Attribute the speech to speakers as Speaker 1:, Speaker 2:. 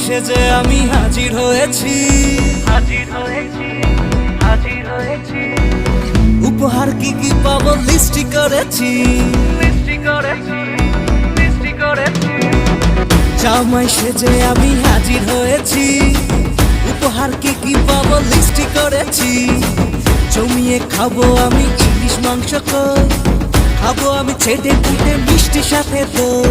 Speaker 1: সেজে আমি হাজির হয়েছি, উপহার কি কি পাবো লিস্টি করেছি, জামাই সেজে আমি হাজির হয়েছি, উপহার কি কি পাবো লিস্টি করেছি। জমিয়ে খাবো আমি ইলিশ মাংস কই, খাবো আমি ছেটে পুটে মিষ্টি সাথে দই।